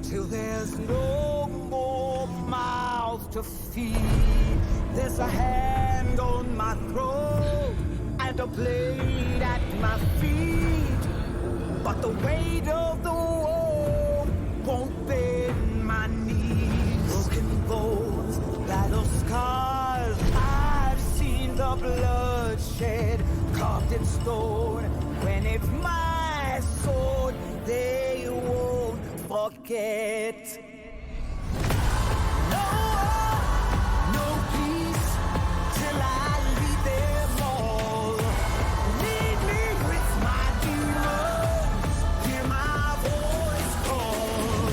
till there's no more mouth to feed. There's a hand on my throat and a blade at my feet, but the weight of the world won't bend my knees. Broken bones, battle scars, I've seen the bloodshed carved in stone. When it's my sword, they won't forget. No peace till I lead them all. Lead me with my demons, hear my voice call.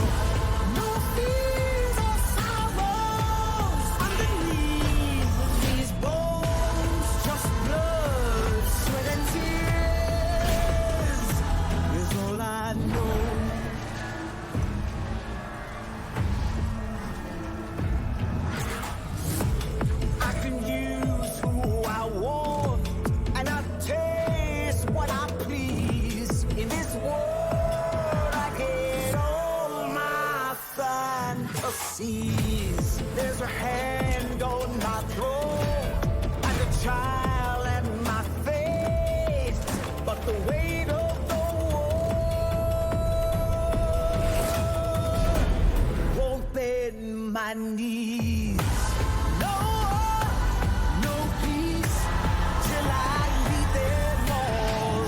No fears or sorrows underneath these bones, just blood, sweat and tears is all I know. I can use who I want, and I taste what I please. In this world, I get all my fantasies. There's a hand on my throat, and a child at my face, but the weight of the world won't bend my knees. No peace till I lead them all.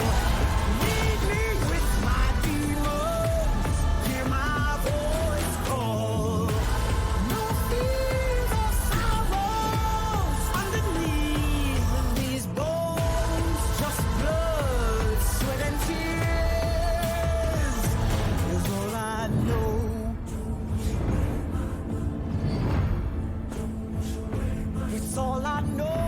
Lead me with my demons, hear my voice call. No fears or sorrows underneath these bones, just blood, sweat and tears is all I know. It's all I know.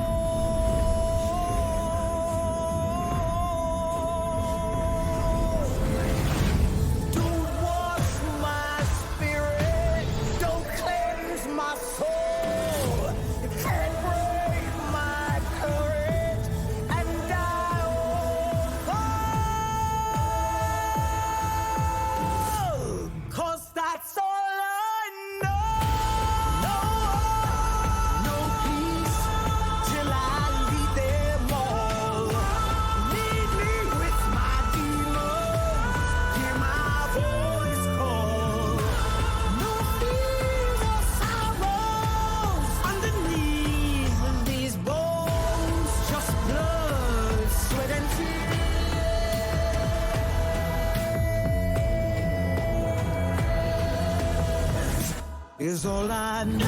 Don't wash my spirit, don't cleanse my soul. You can't break my courage, and I won't fall. 'Cause that's all I know. No peace till I lead them all. Lead me with my demons, hear my voice call. No fears or sorrows underneath these bones, just blood, sweat and tears is all I know.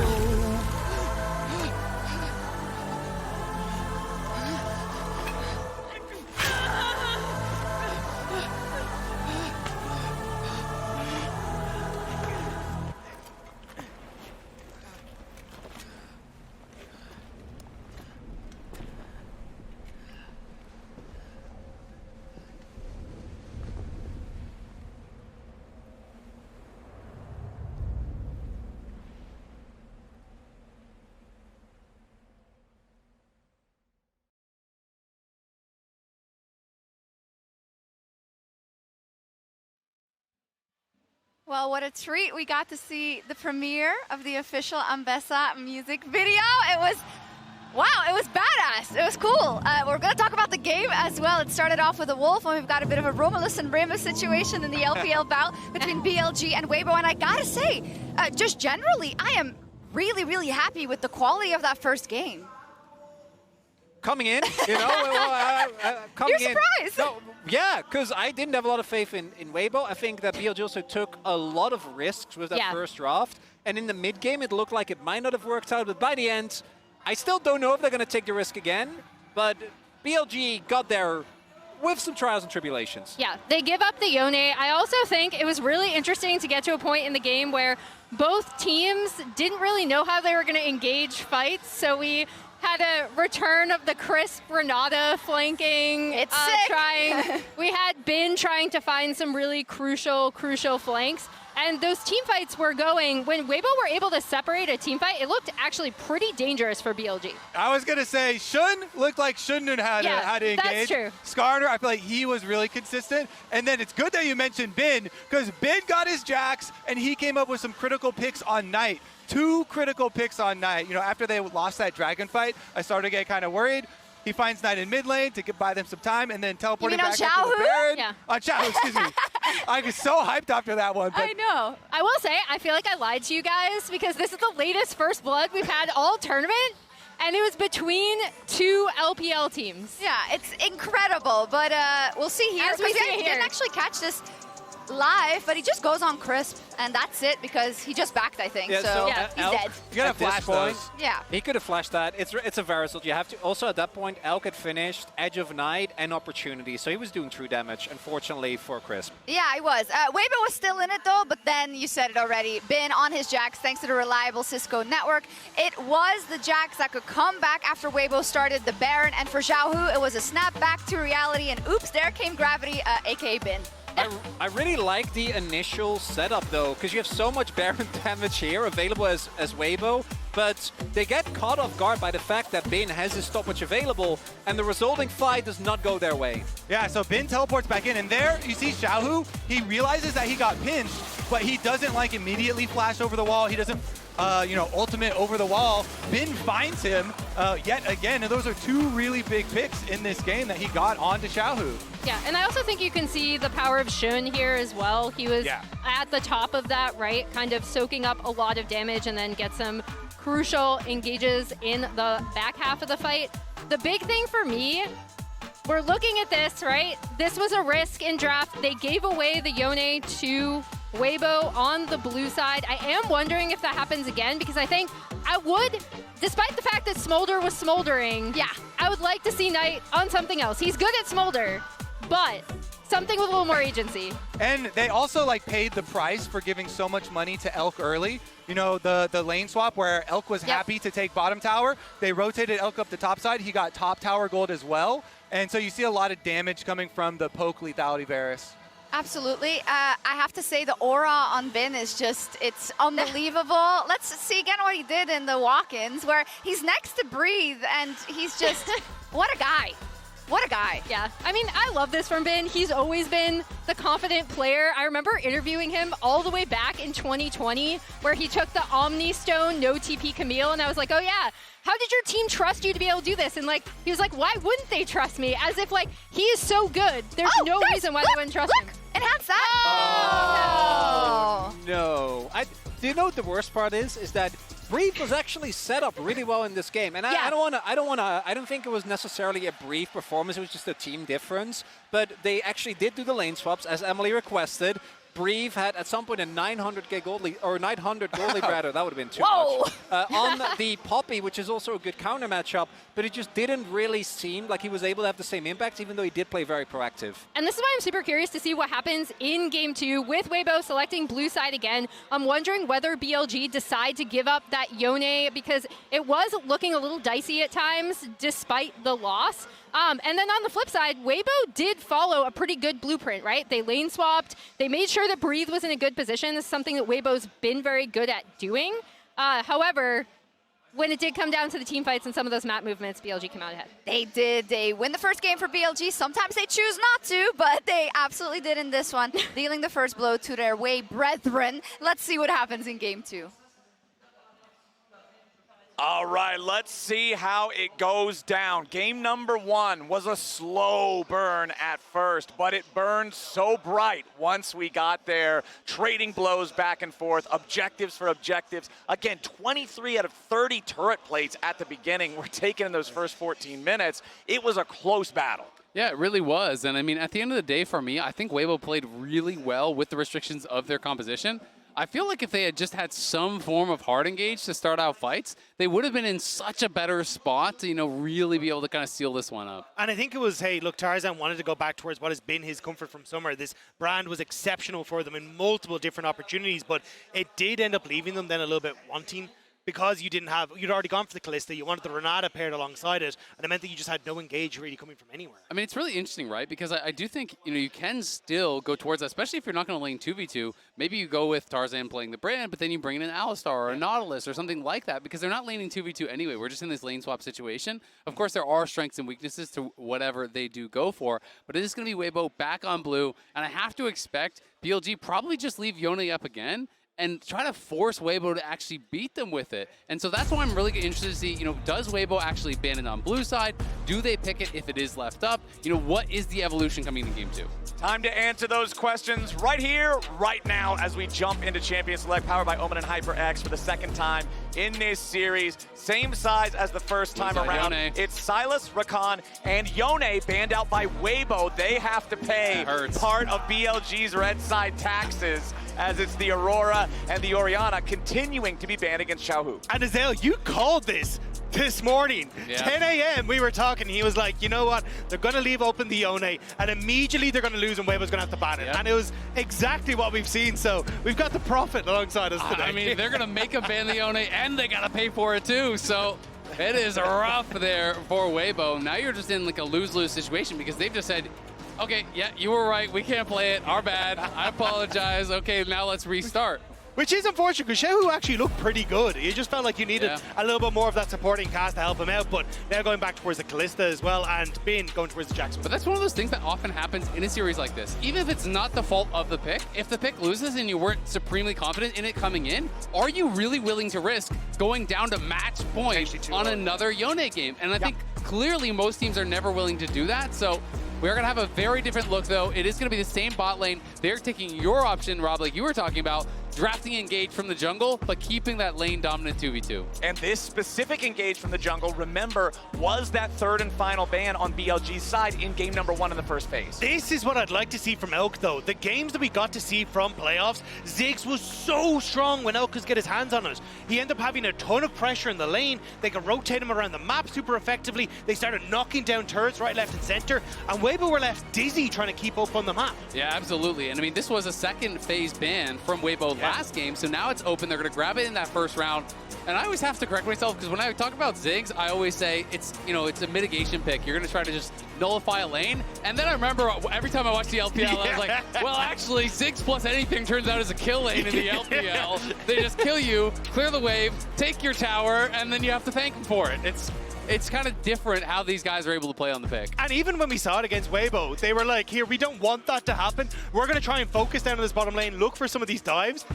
Well, what a treat. We got to see the premiere of the official Ambessa music video. It was, wow, it was badass. It was cool. We're going to talk about the game as well. It started off with a wolf, and we've got a bit of a Romulus and Remus situation in the LPL bout between BLG and Weibo. And I got to say, just generally, I am really, really happy with the quality of that first game. Coming in, you know, coming You're in. surprised? No, yeah, because I didn't have a lot of faith in Weibo. I think that BLG also took a lot of risks with that first draft. And in the mid game, it looked like it might not have worked out. But by the end, I still don't know if they're going to take the risk again. But BLG got there with some trials and tribulations. Yeah, they give up the Yone. I also think it was really interesting to get to a point in the game where both teams didn't really know how they were going to engage fights. So we had a return of the crisp Renata flanking. It's sick. We had Bin trying to find some really crucial flanks. And those team fights were going, when Weibo were able to separate a team fight, it looked actually pretty dangerous for BLG. I was going to say, Shun looked like Shun knew how to engage. That's true. Skarner, I feel like he was really consistent. And then it's good that you mentioned Bin, because Bin got his Jax, and he came up with some critical picks on Knight. 2 critical picks on Knight. You know, after they lost that dragon fight, I started to get kind of worried. He finds Knight in mid lane to buy them some time, and then teleporting back into the Baron. Yeah. On Xiaohu, excuse me. I was so hyped after that one. But I know. I will say, I feel like I lied to you guys because this is the latest First Blood we've had all tournament, and it was between 2 LPL teams. Yeah, it's incredible, but we'll see here. As we see it here. Didn't actually catch this live, but he just goes on crisp, and that's it because he just backed, I think. Yeah, so yeah, he's Elk, dead. you got to at this flash point, those. Yeah. He could have flashed that. It's a Verisal. You have to also at that point, Elk had finished Edge of Night and Opportunity, so he was doing true damage. Unfortunately for Crisp. Yeah, he was. Weibo was still in it though, but then you said it already. Been on his Jax thanks to the reliable Cisco network. It was the Jax that could come back after Weibo started the Baron, and for Xiaohu, it was a snap back to reality, and oops, there came Gravity, aka Bin. I really like the initial setup though, because you have so much Baron damage here available as Weibo, but they get caught off guard by the fact that Bin has his stopwatch available, and the resulting fight does not go their way. Yeah, so Bin teleports back in, and there you see Xiaohu. He realizes that he got pinned, but he doesn't like immediately flash over the wall. He doesn't, ultimate over the wall. Bin finds him yet again, and those are 2 really big picks in this game that he got onto Xiaohu. Yeah, and I also think you can see the power of Shun here as well. He was at the top of that, right? Kind of soaking up a lot of damage and then get some crucial engages in the back half of the fight. The big thing for me, we're looking at this, right? This was a risk in draft. They gave away the Yone to Weibo on the blue side. I am wondering if that happens again, because I think I would, despite the fact that Smolder was smoldering, I would like to see Knight on something else. He's good at Smolder, but something with a little more agency. And they also paid the price for giving so much money to Elk early. You know, the lane swap where Elk was happy to take bottom tower. They rotated Elk up the top side. He got top tower gold as well. And so you see a lot of damage coming from the poke lethality Varus. Absolutely. I have to say the aura on Bin is just, it's unbelievable. Let's see again what he did in the walk-ins where he's next to Breathe and he's just, what a guy. What a guy. Yeah, I mean, I love this from Bin. He's always been the confident player. I remember interviewing him all the way back in 2020 where he took the Omni Stone, no TP Camille, and I was like, oh yeah, how did your team trust you to be able to do this? And he was like, why wouldn't they trust me? As if he is so good. There's no reason why they wouldn't trust him. Enhance that. Oh, no. Do you know what the worst part is? Is that Brief was actually set up really well in this game, and I don't think it was necessarily a Brief performance. It was just a team difference. But they actually did do the lane swaps as Emily requested. Brief had at some point a 900k gold lead, or 900 gold lead rather. That would have been too much. On the Poppy, which is also a good counter matchup, but it just didn't really seem like he was able to have the same impact, even though he did play very proactive. And this is why I'm super curious to see what happens in Game 2 with Weibo selecting blue side again. I'm wondering whether BLG decide to give up that Yone, because it was looking a little dicey at times, despite the loss. And then on the flip side, Weibo did follow a pretty good blueprint, right? They lane swapped. They made sure that Breathe was in a good position. This is something that Weibo's been very good at doing. However, when it did come down to the team fights and some of those map movements, BLG came out ahead. They did. They win the first game for BLG. Sometimes they choose not to, but they absolutely did in this one, dealing the first blow to their way brethren. Let's see what happens in Game 2. All right, let's see how it goes down. Game number 1 was a slow burn at first, but it burned so bright once we got there. Trading blows back and forth, objectives for objectives. Again, 23 out of 30 turret plates at the beginning were taken in those first 14 minutes. It was a close battle. Yeah, it really was. And I mean, at the end of the day, for me, I think Weibo played really well with the restrictions of their composition. I feel like if they had just had some form of hard engage to start out fights, they would have been in such a better spot to, really be able to kind of seal this one up. And I think it was, hey, look, Tarzan wanted to go back towards what has been his comfort from summer. This brand was exceptional for them in multiple different opportunities, but it did end up leaving them then a little bit wanting, because you'd already gone for the Kalista, you wanted the Renata paired alongside it, and it meant that you just had no engage really coming from anywhere. I mean, it's really interesting, right? Because I do think, you can still go towards that, especially if you're not going to lane 2v2. Maybe you go with Tarzan playing the brand, but then you bring in an Alistar or a Nautilus or something like that, because they're not laning 2v2 anyway. We're just in this lane swap situation. Of course, there are strengths and weaknesses to whatever they do go for, but it is going to be Weibo back on blue, and I have to expect BLG probably just leave Yone up again and try to force Weibo to actually beat them with it. And so that's why I'm really interested to see, does Weibo actually ban it on blue side? Do they pick it if it is left up? What is the evolution coming in game 2? Time to answer those questions right here, right now, as we jump into Champion Select, powered by Omen and HyperX for the second time in this series. Same size as the first time around. Yone. It's Silas, Rakan, and Yone banned out by Weibo. They have to pay part of BLG's red side taxes, as it's the Aurora and the Orianna continuing to be banned against Xiaohu. And Azale, you called this morning. Yeah. 10 a.m. we were talking. He was like, you know what? They're going to leave open the Yone, and immediately they're going to lose, and Weibo's going to have to ban it. Yep. And it was exactly what we've seen. So we've got the Prophet alongside us today. I mean, they're going to make them ban the Yone, and they got to pay for it too. So it is rough there for Weibo. Now you're just in like a lose-lose situation, because they've just said, okay, yeah, you were right. We can't play it. Our bad. I apologize. Okay, now let's restart. Which is unfortunate, because Xiaohu actually looked pretty good. You just felt like you needed a little bit more of that supporting cast to help him out, but now going back towards the Kalista as well, and Bin going towards the Jackson. But that's one of those things that often happens in a series like this. Even if it's not the fault of the pick, if the pick loses and you weren't supremely confident in it coming in, are you really willing to risk going down to match point on another Yone game? And I think clearly most teams are never willing to do that, so we're going to have a very different look, though. It is going to be the same bot lane. They're taking your option, Rob, like you were talking about, drafting engage from the jungle, but keeping that lane dominant 2v2. And this specific engage from the jungle, remember, was that third and final ban on BLG's side in game number 1 in the first phase. This is what I'd like to see from Elk, though. The games that we got to see from playoffs, Ziggs was so strong when Elk could get his hands on it. He ended up having a ton of pressure in the lane. They could rotate him around the map super effectively. They started knocking down turrets right, left, and center. And Weibo were left dizzy trying to keep up on the map. Yeah, absolutely. And I mean, this was a second phase ban from Weibo last game, so now it's open. They're going to grab it in that first round. And I always have to correct myself, because when I talk about Ziggs, I always say it's, it's a mitigation pick. You're going to try to just nullify a lane. And then I remember every time I watch the LPL, I was like, well, actually, Ziggs plus anything turns out as a kill lane in the LPL. They just kill you, clear the wave, take your tower, and then you have to thank them for it. It's kind of different how these guys are able to play on the pick. And even when we saw it against Weibo, they were like, here, we don't want that to happen. We're going to try and focus down on this bottom lane, look for some of these dives.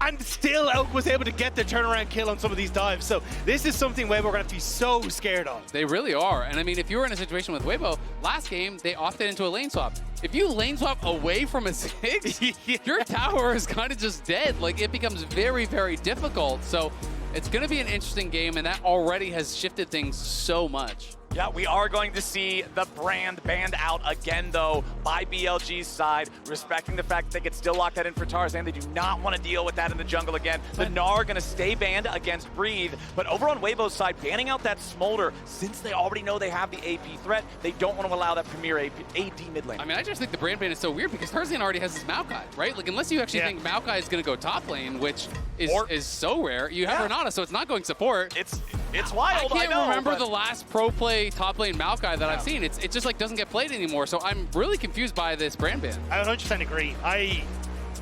And still, Elk was able to get the turnaround kill on some of these dives. So this is something Weibo are going to have to be so scared of. They really are. And I mean, if you were in a situation with Weibo, last game, they opted into a lane swap. If you lane swap away from a Ziggs, your tower is kind of just dead. Like, it becomes very, very difficult. So it's going to be an interesting game, and that already has shifted things so much. Yeah, we are going to see the brand banned out again, though, by BLG's side, respecting the fact that they could still lock that in for Tarzan. They do not want to deal with that in the jungle again. The Gnar are going to stay banned against Breathe, but over on Weibo's side, banning out that Smolder, since they already know they have the AP threat, they don't want to allow that Premier AD mid lane. I mean, I just think the brand ban is so weird, because Tarzan already has his Maokai, right? Like, unless you actually think Maokai is going to go top lane, which is so rare, you have Renata, so it's not going support. It's wild, I can't remember but the last pro play top lane Maokai that I've seen. It just like doesn't get played anymore. So I'm really confused by this brand ban. I 100% agree. I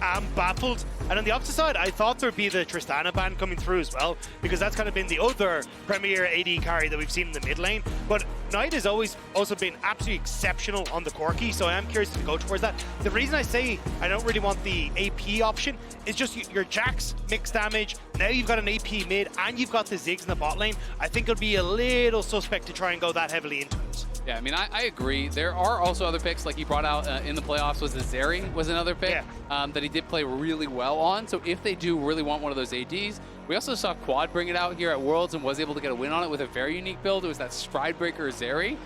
am baffled. And on the opposite side, I thought there'd be the Tristana ban coming through as well, because that's kind of been the other premier AD carry that we've seen in the mid lane. But Knight has always also been absolutely exceptional on the Corki, so I am curious to go towards that. The reason I say I don't really want the AP option is just your Jax mixed damage. Now you've got an AP mid and you've got the Ziggs in the bot lane. I think it'll be a little suspect to try and go that heavily into it. Yeah, I mean, I agree. There are also other picks, like he brought out in the playoffs, was the Zeri was another pick that he did play really well on. So if they do really want one of those ADs, we also saw Quad bring it out here at Worlds and was able to get a win on it with a very unique build. It was that Stridebreaker Zeri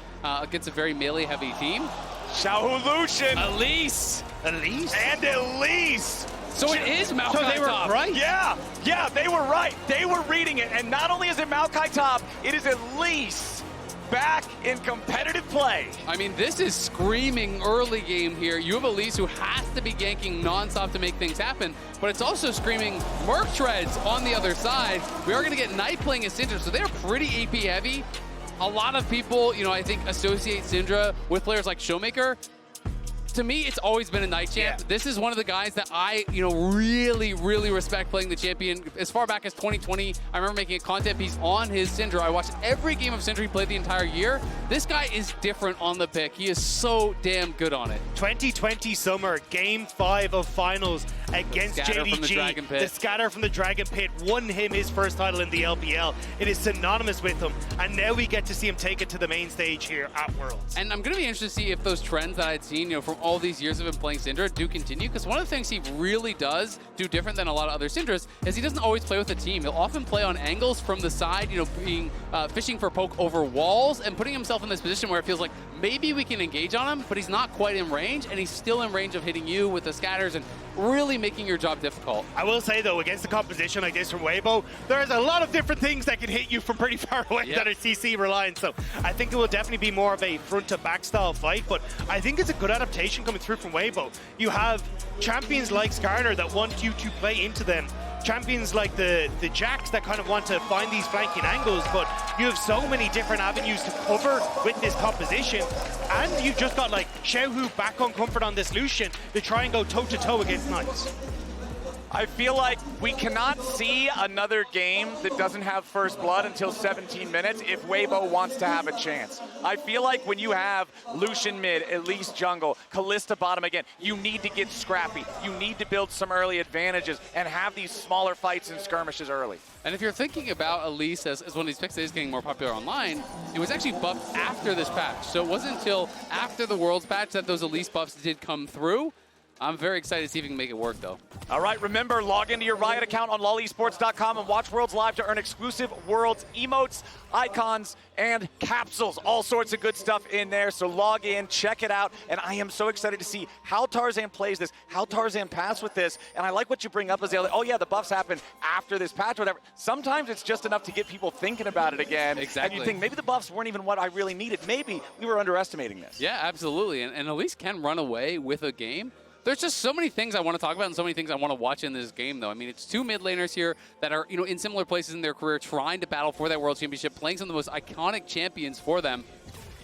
against a very melee-heavy team. Xiaohu Lucian. Elise. And Elise. So it is Maokai So they were top. right? Yeah, they were right. They were reading it. And not only is it Maokai top, it is Elise. back in competitive play. I mean, this is screaming early game here. You have Elise who has to be ganking nonstop to make things happen, but it's also screaming Merc Treads on the other side. We are going to get Knight playing as Syndra, so they're pretty AP heavy. A lot of people, you know, I think associate Syndra with players like Showmaker. To me, it's always been a Knight champ. Yeah. This is one of the guys that I, you know, really, really respect playing the champion. As far back as 2020, I remember making a content piece on his Syndra. I watched every game of Syndra he played the entire year. This guy is different on the pick. He is so damn good on it. 2020 summer, game 5 of finals against JDG. The scatter from the Dragon Pit won him his first title in the LPL. It is synonymous with him, and now we get to see him take it to the main stage here at Worlds. And I'm going to be interested to see if those trends that I'd seen, you know, from all these years of him playing Syndra do continue, because one of the things he really does do different than a lot of other Syndras is he doesn't always play with a team. He'll often play on angles from the side, you know, being fishing for poke over walls and putting himself in this position where it feels like maybe we can engage on him, but he's not quite in range, and he's still in range of hitting you with the scatters and really making your job difficult. I will say, though, against a composition like this from Weibo, there's a lot of different things that can hit you from pretty far away that are CC reliant. So I think it will definitely be more of a front-to-back style fight, but I think it's a good adaptation coming through from Weibo. You have champions like Skarner that want you to play into them. Champions like the Jacks that kind of want to find these flanking angles, but you have so many different avenues to cover with this composition. And you've just got like Xiaohu back on comfort on this Lucian to try and go toe-to-toe against Knights. I feel like we cannot see another game that doesn't have first blood until 17 minutes if Weibo wants to have a chance. I feel like when you have Lucian mid, Elise jungle, Kalista bottom again, you need to get scrappy. You need to build some early advantages and have these smaller fights and skirmishes early. And if you're thinking about Elise as one of these picks that is getting more popular online, it was actually buffed after this patch. So it wasn't until after the Worlds patch that those Elise buffs did come through. I'm very excited to see if we can make it work, though. All right, remember, log into your Riot account on lolesports.com and watch Worlds Live to earn exclusive Worlds emotes, icons, and capsules. All sorts of good stuff in there, so log in, check it out, and I am so excited to see how Tarzan plays this, how Tarzan paths with this, and I like what you bring up, Azalea. Oh, yeah, the buffs happen after this patch or whatever. Sometimes it's just enough to get people thinking about it again. Exactly. And you think, maybe the buffs weren't even what I really needed. Maybe we were underestimating this. Yeah, absolutely, and Elise can run away with a game. There's just so many things I want to talk about and so many things I want to watch in this game, though. I mean, it's two mid laners here that are, you know, in similar places in their career trying to battle for that World Championship, playing some of the most iconic champions for them.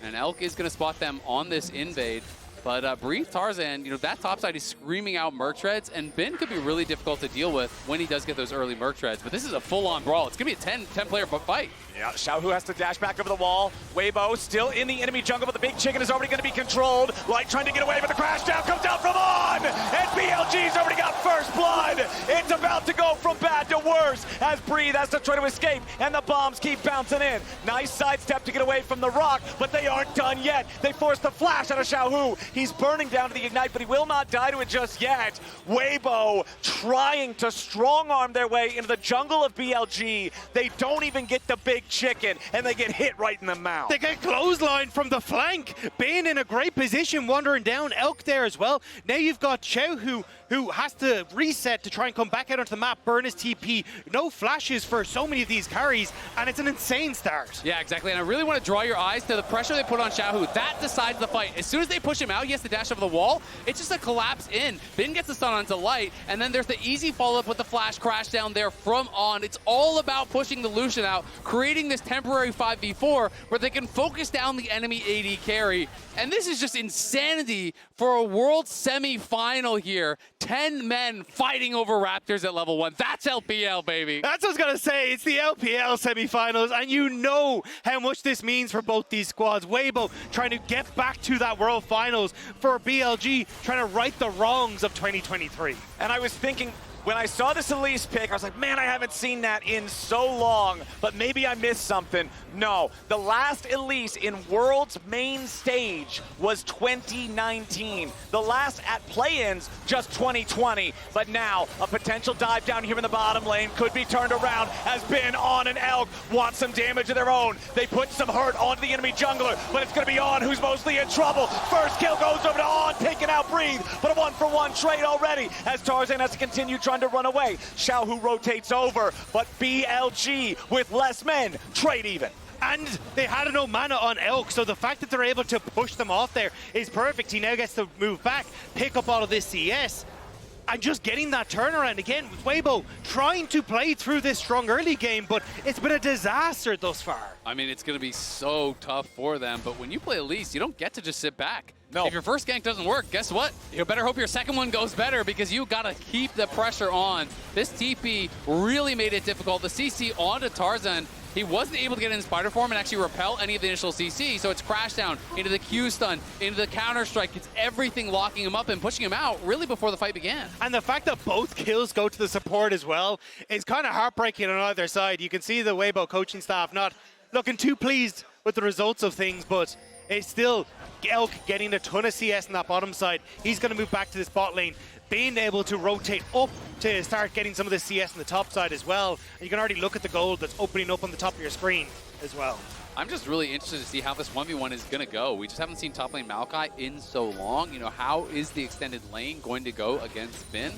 And Elk is going to spot them on this invade. But Brief Tarzan, you know, that top side is screaming out Merc Treads, and Bin could be really difficult to deal with when he does get those early Merc Treads. But this is a full-on brawl. It's going to be a 10-player fight. Yeah, Xiaohu has to dash back over the wall. Weibo still in the enemy jungle, but the big chicken is already going to be controlled. Light trying to get away, but the crash down comes down from On! And BLG's already got first blood! It's about to go from bad to worse as Breathe has to try to escape, and the bombs keep bouncing in. Nice sidestep to get away from the rock, but they aren't done yet. They force the flash out of Xiaohu. He's burning down to the Ignite, but he will not die to it just yet. Weibo trying to strong-arm their way into the jungle of BLG. They don't even get the big chicken, and they get hit right in the mouth. They get clotheslined from the flank. Bane in a great position, wandering down. Elk there as well. Now you've got Xiaohu who has to reset to try and come back out onto the map, burn his TP. No flashes for so many of these carries, and it's an insane start. Yeah, exactly, and I really want to draw your eyes to the pressure they put on Xiaohu. That decides the fight. As soon as they push him out, he has to dash over the wall. It's just a collapse in. Bin gets the stun onto Light, and then there's the easy follow-up with the flash crash down there from On. It's all about pushing the Lucian out, creating this temporary 5v4 where they can focus down the enemy AD carry. And this is just insanity for a World Semi-Final here. 10 men fighting over Raptors at level 1. That's LPL, baby. That's what I was going to say. It's the LPL semifinals, and you know how much this means for both these squads. Weibo trying to get back to that World Finals, for BLG trying to right the wrongs of 2023. And I was thinking, when I saw this Elise pick, I was like, man, I haven't seen that in so long, but maybe I missed something. No, the last Elise in World's main stage was 2019. The last at play-ins, just 2020. But now, a potential dive down here in the bottom lane could be turned around as Bin, On, and Elk want some damage of their own. They put some hurt onto the enemy jungler, but it's going to be On who's mostly in trouble. First kill goes over to On, taking out Breathe, but a one-for-one trade already as Tarzan has to continue trying to run away. Xiaohu rotates over, but BLG with less men trade even. And they had no mana on Elk, so the fact that they're able to push them off there is perfect. He now gets to move back, pick up all of this CS, and just getting that turnaround again with Weibo trying to play through this strong early game, but it's been a disaster thus far. I mean, it's going to be so tough for them, but when you play Elise, you don't get to just sit back. No. If your first gank doesn't work, guess what? You better hope your second one goes better because you got to keep the pressure on. This TP really made it difficult. The CC onto Tarzan, he wasn't able to get in spider form and actually repel any of the initial CC, so it's crash down into the Q stun, into the counter strike. It's everything locking him up and pushing him out really before the fight began. And the fact that both kills go to the support as well is kind of heartbreaking on either side. You can see the Weibo coaching staff not looking too pleased with the results of things, but it's still Elk getting a ton of CS on that bottom side. He's going to move back to this bot lane, being able to rotate up to start getting some of the CS on the top side as well. And you can already look at the gold that's opening up on the top of your screen as well. I'm just really interested to see how this 1v1 is going to go. We just haven't seen top lane Maokai in so long. You know, how is the extended lane going to go against Bin?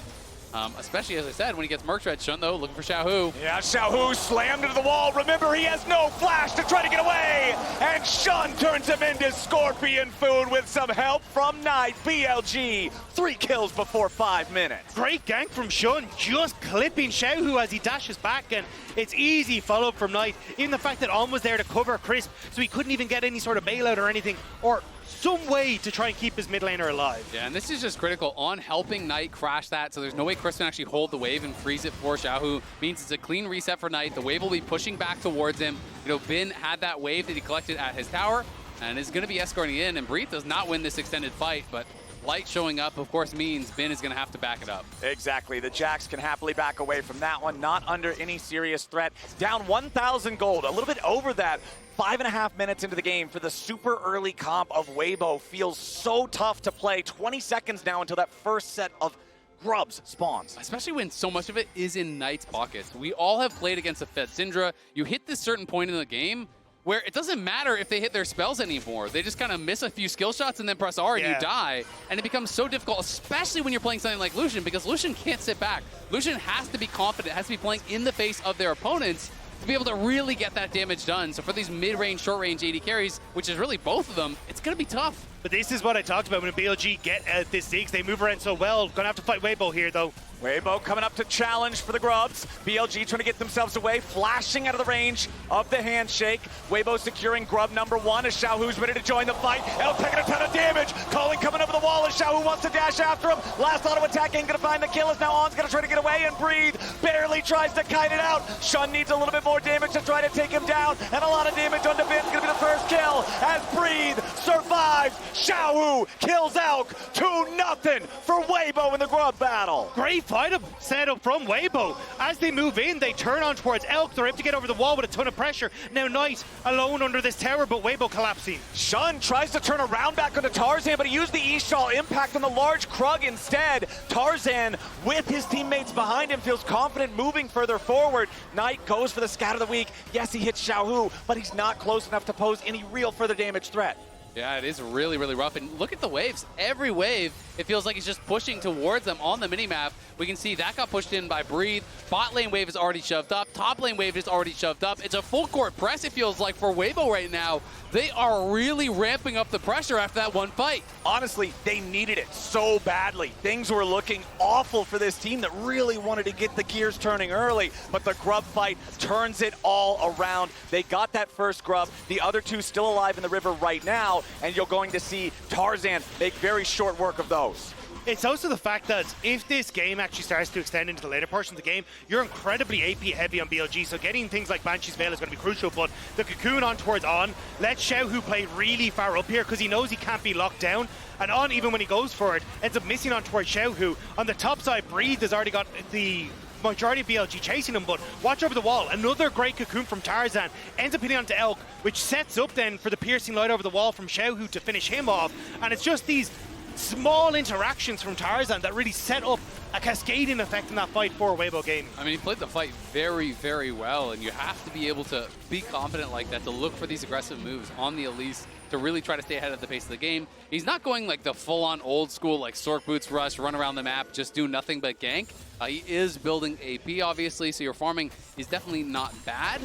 Especially, as I said, when he gets Merc Red, Shun, though, looking for Xiaohu. Yeah, Xiaohu slammed into the wall. Remember, he has no flash to try to get away. And Shun turns him into scorpion food with some help from Knight. BLG, 3 kills before 5 minutes. Great gank from Shun, just clipping Xiaohu as he dashes back, and it's easy follow-up from Knight. Even the fact that Alm was there to cover Crisp, so he couldn't even get any sort of bailout or anything, or some way to try and keep his mid laner alive. Yeah, and this is just critical on helping Knight crash that, so there's no way Chris can actually hold the wave and freeze it for Xiaohu. Means it's a clean reset for Knight. The wave will be pushing back towards him. You know, Bin had that wave that he collected at his tower, and is going to be escorting in, and Breathe does not win this extended fight, but Light showing up, of course, means Bin is going to have to back it up. Exactly. The Jax can happily back away from that one, not under any serious threat. Down 1,000 gold, a little bit over that. 5.5 minutes into the game for the super early comp of Weibo. Feels so tough to play. 20 seconds now until that first set of grubs spawns. Especially when so much of it is in Knight's pockets. We all have played against a Fed Syndra. You hit this certain point in the game where it doesn't matter if they hit their spells anymore. They just kind of miss a few skill shots and then press R and you die. And it becomes so difficult, especially when you're playing something like Lucian, because Lucian can't sit back. Lucian has to be confident, has to be playing in the face of their opponents to be able to really get that damage done. So for these mid-range, short-range AD carries, which is really both of them, it's going to be tough. But this is what I talked about when BLG get this Ziggs. They move around so well. Gonna have to fight Weibo here, though. Weibo coming up to challenge for the grubs. BLG trying to get themselves away, flashing out of the range of the handshake. Weibo securing grub number 1 as Xiaohu's ready to join the fight. Elk taking a ton of damage. Calling coming over the wall as Xiaohu wants to dash after him. Last auto attack ain't gonna find the kill as now On's gonna try to get away and Breathe. Barely tries to kite it out. Shun needs a little bit more damage to try to take him down. And a lot of damage on Bin's gonna be the first kill as Breathe survives. Xiaohu kills Elk 2-0 for Weibo in the grub battle. Great fight set up from Weibo. As they move in, they turn on towards Elk. They're able to get over the wall with a ton of pressure. Now Knight alone under this tower, but Weibo collapsing. Shun tries to turn around back onto Tarzan, but he used the E-Shaw impact on the large Krug instead. Tarzan, with his teammates behind him, feels confident moving further forward. Knight goes for the scat of the week. Yes, he hits Xiaohu, but he's not close enough to pose any real further damage threat. Yeah, it is really, really rough. And look at the waves. Every wave, it feels like he's just pushing towards them on the minimap. We can see that got pushed in by Breathe. Bot lane wave is already shoved up. Top lane wave is already shoved up. It's a full court press, it feels like, for Weibo right now. They are really ramping up the pressure after that one fight. Honestly, they needed it so badly. Things were looking awful for this team that really wanted to get the gears turning early, but the grub fight turns it all around. They got that first grub. The other 2 still alive in the river right now, and you're going to see Tarzan make very short work of those. It's also the fact that if this game actually starts to extend into the later portions of the game, you're incredibly AP heavy on BLG, so getting things like Banshee's Veil is going to be crucial, but the Cocoon on towards On lets Xiaohu play really far up here because he knows he can't be locked down, and On, even when he goes for it, ends up missing on towards Xiaohu. On the top side, Breathe has already got the majority of BLG chasing him, but watch over the wall. Another great Cocoon from Tarzan ends up hitting onto Elk, which sets up then for the piercing light over the wall from Xiaohu to finish him off, and it's just these small interactions from Tarzan that really set up a cascading effect in that fight for Weibo Gaming. I mean, he played the fight very, very well, and you have to be able to be confident like that to look for these aggressive moves on the Elise to really try to stay ahead of the pace of the game. He's not going like the full-on old school, like Sork Boots rush, run around the map, just do nothing but gank. He is building AP, obviously, so your farming is definitely not bad,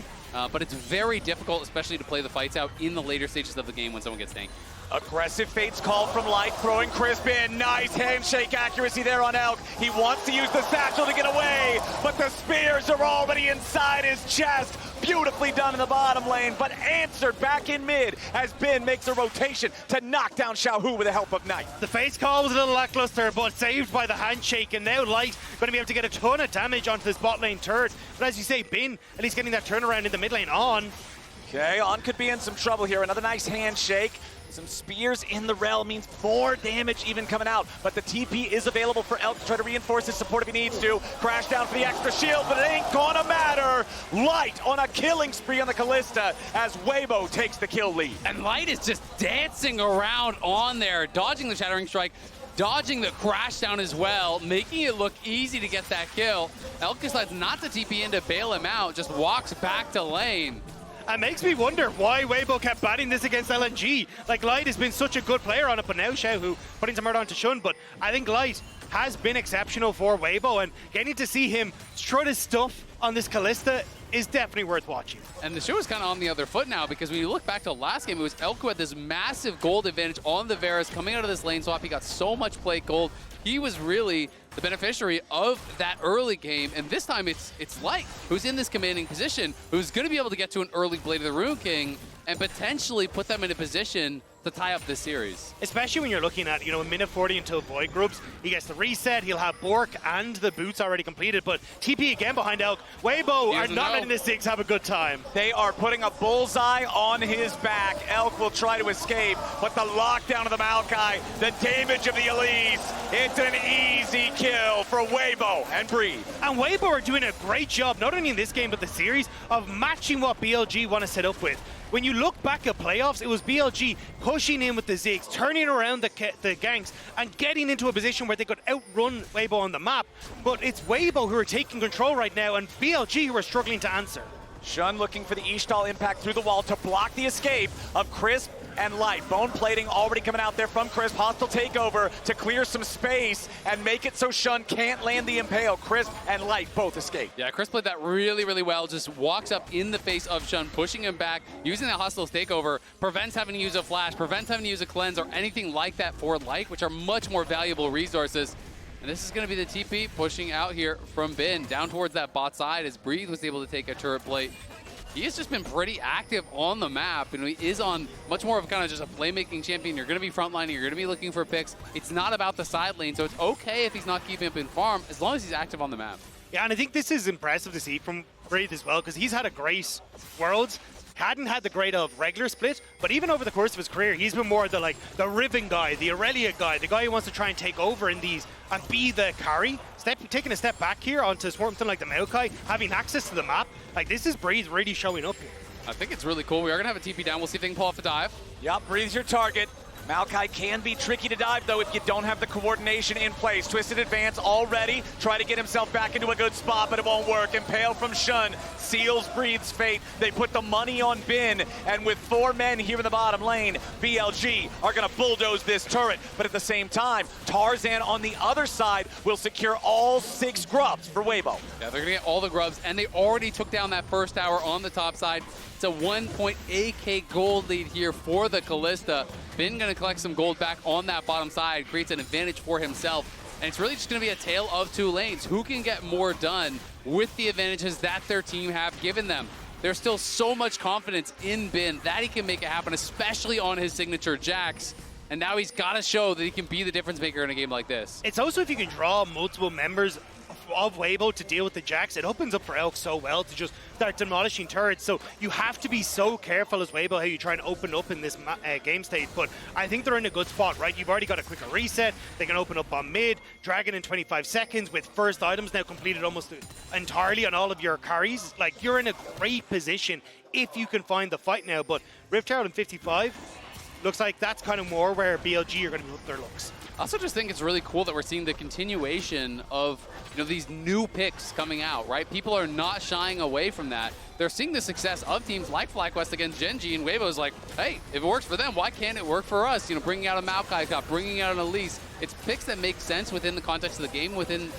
but it's very difficult, especially to play the fights out in the later stages of the game when someone gets tanked. Aggressive fates called from Light, throwing Crisp in. Nice handshake accuracy there on Elk. He wants to use the satchel to get away, but the spears are already inside his chest. Beautifully done in the bottom lane, but answered back in mid as Ben makes a rotation to knock down Xiaohu with the help of Knight. The face call was a little lackluster, but saved by the handshake, and now Light going to be able to get a ton of damage onto this bot lane turret. But as you say, Ben at least getting that turnaround in the mid lane on. Okay, On could be in some trouble here. Another nice handshake. Some spears in the Rell means more damage even coming out, but the TP is available for Elk to try to reinforce his support if he needs to. Crash down for the extra shield, but it ain't gonna matter. Light on a killing spree on the Kalista as Weibo takes the kill lead. And Light is just dancing around on there, dodging the Shattering Strike, dodging the crash down as well, making it look easy to get that kill. Elk decides not to TP in to bail him out, just walks back to lane. It makes me wonder why Weibo kept batting this against LNG. Like, Light has been such a good player on it, but now Xiaohu putting some hurt onto Shun. But I think Light has been exceptional for Weibo, and getting to see him strut his stuff on this Kalista is definitely worth watching. And the show is kind of on the other foot now, because when you look back to last game, it was Elk who had this massive gold advantage on the Varus coming out of this lane swap. He got so much plate gold. He was really the beneficiary of that early game, and this time it's Light who's in this commanding position, who's going to be able to get to an early Blade of the Rune King and potentially put them in a position to tie up this series. Especially when you're looking at, a minute 40 until Void groups. He gets the reset, he'll have Bork and the boots already completed, but TP again behind Elk. Weibo are not letting the Ziggs have a good time. They are putting a bullseye on his back. Elk will try to escape, but the lockdown of the Maokai, the damage of the Elise, it's an easy kill for Weibo and Breathe. And Weibo are doing a great job, not only in this game but the series, of matching what BLG want to set up with. When you look back at playoffs, it was BLG pushing in with the Ziggs, turning around the ganks, and getting into a position where they could outrun Weibo on the map. But it's Weibo who are taking control right now, and BLG who are struggling to answer. Shun looking for the Ishtal impact through the wall to block the escape of Crisp and Light. Bone plating already coming out there from Crisp. Hostile takeover to clear some space and make it so Shun can't land the Impale. Crisp and Light both escape. Yeah, Crisp played that really, really well. Just walks up in the face of Shun, pushing him back, using that hostile takeover, prevents having to use a flash, prevents having to use a cleanse or anything like that for Light, which are much more valuable resources. And this is going to be the TP pushing out here from Bin down towards that bot side as Breathe was able to take a turret plate. He has just been pretty active on the map, and he is on much more of kind of just a playmaking champion. You're going to be frontlining, you're going to be looking for picks. It's not about the side lane, so it's okay if he's not keeping up in farm as long as he's active on the map. Yeah, and I think this is impressive to see from Breathe as well, because he's had a great Worlds. Hadn't had the grade of regular split, but even over the course of his career, he's been more the the Riven guy, the Aurelia guy, the guy who wants to try and take over in these and be the carry. Taking a step back here onto something like the Maokai, having access to the map. Like, this is Breeze really showing up here. I think it's really cool. We are going to have a TP down. We'll see if they can pull off a dive. Yep, Breathe's your target. Maokai can be tricky to dive, though, if you don't have the coordination in place. Twisted advance already. Try to get himself back into a good spot, but it won't work. Impale from Shun seals Breathe's fate. They put the money on Bin, and with 4 men here in the bottom lane, BLG are going to bulldoze this turret. But at the same time, Tarzan on the other side will secure all 6 grubs for Weibo. Yeah, they're going to get all the grubs, and they already took down that first tower on the top side. It's a 1.8k gold lead here for the Kalista. Bin going to collect some gold back on that bottom side, creates an advantage for himself. And it's really just going to be a tale of 2 lanes. Who can get more done with the advantages that their team have given them? There's still so much confidence in Bin that he can make it happen, especially on his signature Jax. And now he's got to show that he can be the difference maker in a game like this. It's also if you can draw multiple members of Weibo to deal with the Jax, it opens up for Elk so well to just start demolishing turrets. So you have to be so careful as Weibo how you try and open up in this game state. But I think they're in a good spot, right? You've already got a quicker reset. They can open up on mid, Dragon in 25 seconds with first items now completed almost entirely on all of your carries. Like, you're in a great position if you can find the fight now. But Rift Herald in 55, looks like that's kind of more where BLG are going to put their looks. I also just think it's really cool that we're seeing the continuation of these new picks coming out, right? People are not shying away from that. They're seeing the success of teams like FlyQuest against Gen.G, and Weibo is like, hey, if it works for them, why can't it work for us? Bringing out a Maokai Cup, bringing out an Elise. It's picks that make sense within the context of the game, within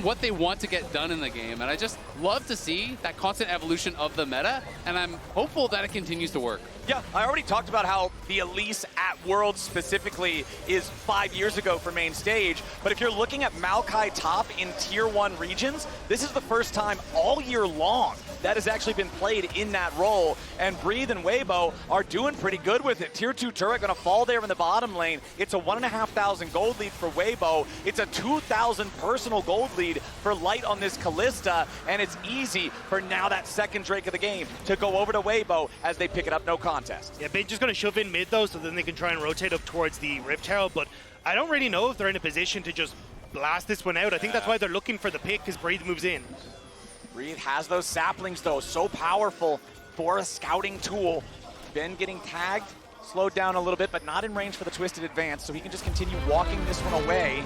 what they want to get done in the game. And I just love to see that constant evolution of the meta, and I'm hopeful that it continues to work. Yeah, I already talked about how the Elise at Worlds specifically is 5 years ago for main stage, but if you're looking at Maokai top in Tier 1 regions, this is the first time all year long that has actually been played in that role, and Breathe and Weibo are doing pretty good with it. Tier 2 turret gonna fall there in the bottom lane. It's a 1,500 gold lead for Weibo. It's a 2,000 personal gold lead for Light on this Kalista, and it's easy for now that second Drake of the game to go over to Weibo as they pick it up, no contest. Yeah, Bin just going to shove in mid though, so then they can try and rotate up towards the Rift Herald, but I don't really know if they're in a position to just blast this one out. I think that's why they're looking for the pick, because Breathe moves in. Breathe has those saplings though, so powerful for a scouting tool. Ben getting tagged, slowed down a little bit, but not in range for the twisted advance, so he can just continue walking this one away.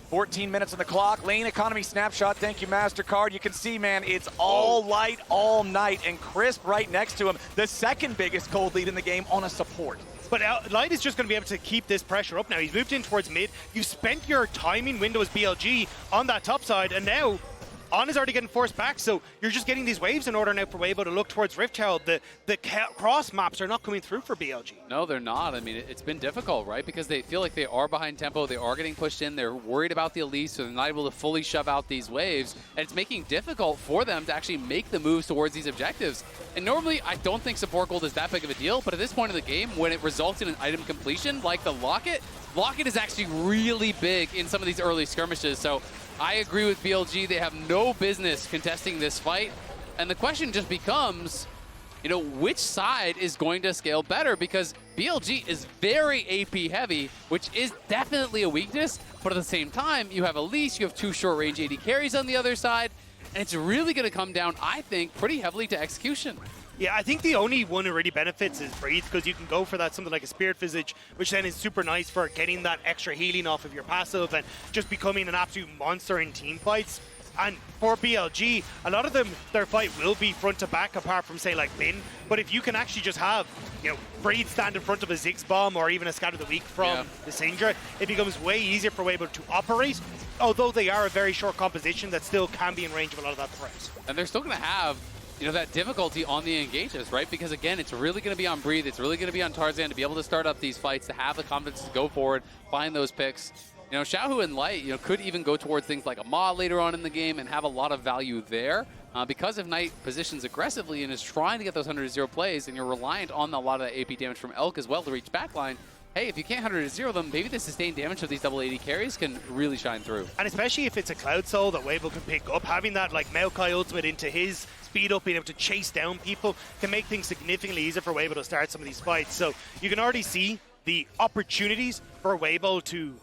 14 minutes on the clock, lane economy snapshot, thank you MasterCard. You can see, man, it's all Light all night, and Crisp right next to him, the second biggest gold lead in the game on a support. But Light is just going to be able to keep this pressure up now. He's moved in towards mid. You spent your timing window as BLG on that top side, and now On is already getting forced back, so you're just getting these waves in order now for Weibo to look towards Rift Herald. The cross maps are not coming through for BLG. No, they're not. I mean, it's been difficult, right? Because they feel like they are behind tempo, they are getting pushed in, they're worried about the Elise, so they're not able to fully shove out these waves, and it's making it difficult for them to actually make the moves towards these objectives. And normally, I don't think support gold is that big of a deal, but at this point in the game, when it results in an item completion, like the Locket is actually really big in some of these early skirmishes, so I agree with BLG. They have no business contesting this fight. And the question just becomes, you know, which side is going to scale better? Because BLG is very AP heavy, which is definitely a weakness. But at the same time, you have Elise, you have two short-range AD carries on the other side. And it's really going to come down, I think, pretty heavily to execution. Yeah, I think the only one who really benefits is Breathe, because you can go for that something like a Spirit Visage, which then is super nice for getting that extra healing off of your passive and just becoming an absolute monster in team fights. And for BLG, a lot of them, their fight will be front to back, apart from, say, like Bin. But if you can actually just have, you know, Breathe stand in front of a Ziggs bomb or even a Scatter the Weak from the Syndra, it becomes way easier for Weibo to operate. Although they are a very short composition that still can be in range of a lot of that threat. And they're still going to have, you know, that difficulty on the engages, right? Because again, it's really going to be on Breathe, it's really going to be on Tarzan to be able to start up these fights, to have the confidence to go forward, find those picks. You know, Xiaohu and Light, you know, could even go towards things like a Ma later on in the game and have a lot of value there. Because if Knight positions aggressively and is trying to get those 100-0 plays, and you're reliant on a lot of that AP damage from Elk as well to reach backline, hey, if you can't 100-0 them, maybe the sustained damage of these double AD carries can really shine through. And especially if it's a Cloud Soul that Weibo can pick up, having that like Maokai ultimate into his speed up, being able to chase down people, can make things significantly easier for Weibo to start some of these fights. So you can already see the opportunities for Weibo to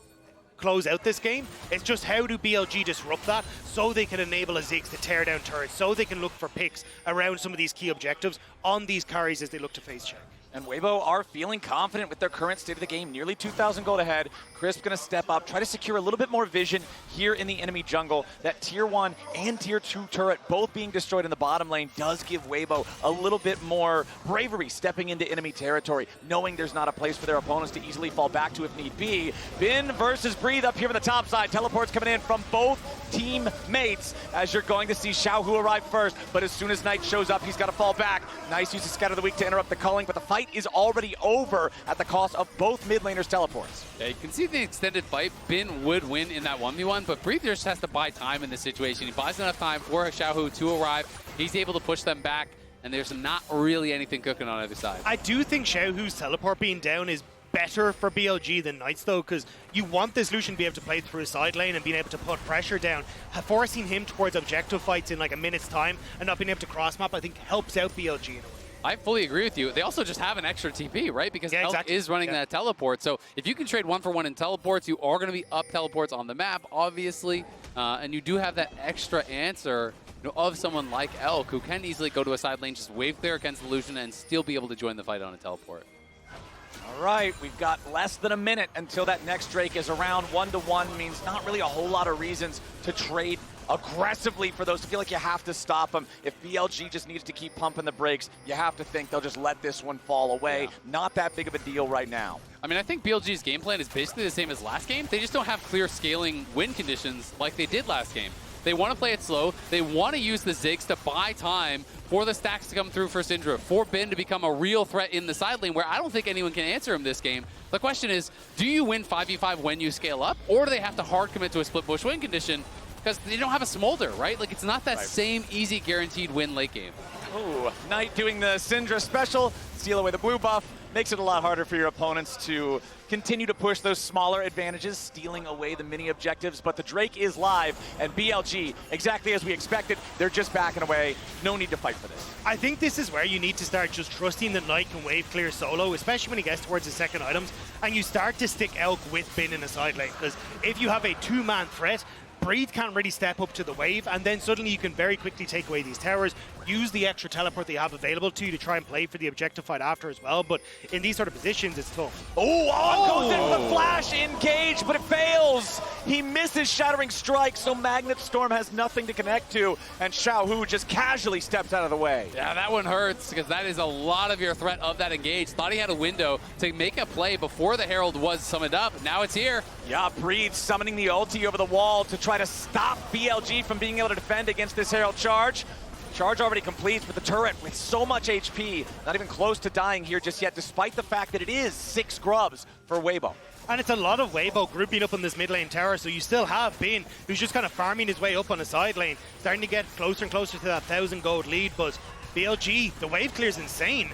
close out this game. It's just how do BLG disrupt that so they can enable a Ziggs to tear down turrets, so they can look for picks around some of these key objectives on these carries as they look to face check. And Weibo are feeling confident with their current state of the game, nearly 2,000 gold ahead. Crisp going to step up, try to secure a little bit more vision here in the enemy jungle. That Tier 1 and Tier 2 turret both being destroyed in the bottom lane does give Weibo a little bit more bravery stepping into enemy territory, knowing there's not a place for their opponents to easily fall back to if need be. Bin versus Breathe up here on the top side. Teleports coming in from both teammates, as you're going to see Xiaohu arrive first, but as soon as Knight shows up, he's got to fall back. Nice use of Scatter the Weak to interrupt the culling, but the fight is already over at the cost of both mid laners' teleports. Yeah, you can see the extended fight. Bin would win in that 1v1, but Breathe just has to buy time in this situation. He buys enough time for Xiaohu to arrive. He's able to push them back, and there's not really anything cooking on either side. I do think Xiaohu's teleport being down is better for BLG than Knights, though, because you want this Lucian to be able to play through a side lane and being able to put pressure down. Forcing him towards objective fights in like a minute's time and not being able to cross map, I think helps out BLG in a way. I fully agree with you. They also just have an extra TP, right? Because Elk is running that teleport. So if you can trade 1-for-1 in teleports, you are going to be up teleports on the map, obviously. And you do have that extra answer, you know, of someone like Elk, who can easily go to a side lane, just wave clear against the Lucian, and still be able to join the fight on a teleport. All right, we've got less than a minute until that next Drake is around. 1-1 means not really a whole lot of reasons to trade aggressively for those. I feel like you have to stop them. If BLG just needs to keep pumping the brakes, you have to think they'll just let this one fall away. Yeah. Not that big of a deal right now. I mean, I think BLG's game plan is basically the same as last game. They just don't have clear scaling win conditions like they did last game. They want to play it slow. They want to use the Ziggs to buy time for the stacks to come through for Syndra, for Ben to become a real threat in the side lane where I don't think anyone can answer him this game. The question is, do you win 5v5 when you scale up, or do they have to hard commit to a split bush win condition? Because they don't have a smolder, right? Like, it's not that same easy guaranteed win late game. Ooh, Knight doing the Syndra special, steal away the blue buff, makes it a lot harder for your opponents to continue to push those smaller advantages, stealing away the mini objectives. But the Drake is live, and BLG, exactly as we expected, they're just backing away. No need to fight for this. I think this is where you need to start just trusting that Knight can wave clear solo, especially when he gets towards the second items, and you start to stick Elk with Bin in the side lane. Because if you have a two-man threat, Breathe can't really step up to the wave, and then suddenly you can very quickly take away these towers, use the extra teleport that you have available to you to try and play for the objective fight after as well. But in these sort of positions, it's tough. Goes in the flash, engage, but it fails. He misses Shattering Strike, so Magnet Storm has nothing to connect to, and Xiaohu just casually steps out of the way. Yeah, that one hurts, because that is a lot of your threat of that engage. Thought he had a window to make a play before the Herald was summoned up. Now it's here. Yeah, Breathe summoning the ulti over the wall to try to stop BLG from being able to defend against this Herald charge. Charge already complete, but the turret with so much HP, not even close to dying here just yet, despite the fact that it is 6 grubs for Weibo. And it's a lot of Weibo grouping up on this mid lane tower, so you still have Bin, who's just kind of farming his way up on the side lane, starting to get closer and closer to that 1,000 gold lead, but BLG, the wave clear is insane.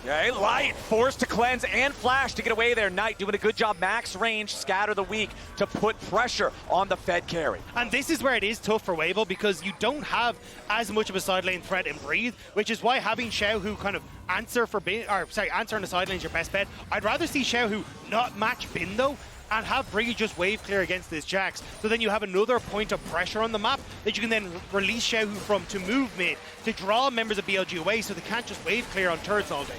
Okay, Light forced to cleanse and flash to get away there. Knight doing a good job, max range, scatter the weak to put pressure on the Fed carry. And this is where it is tough for Weibo, because you don't have as much of a side lane threat in Breathe, which is why having Xiaohu kind of answer on the side lane is your best bet. I'd rather see Xiaohu not match Bin though, and have Breathe just wave clear against this Jax. So then you have another point of pressure on the map that you can then release Xiaohu from to move mid, to draw members of BLG away so they can't just wave clear on turrets all day.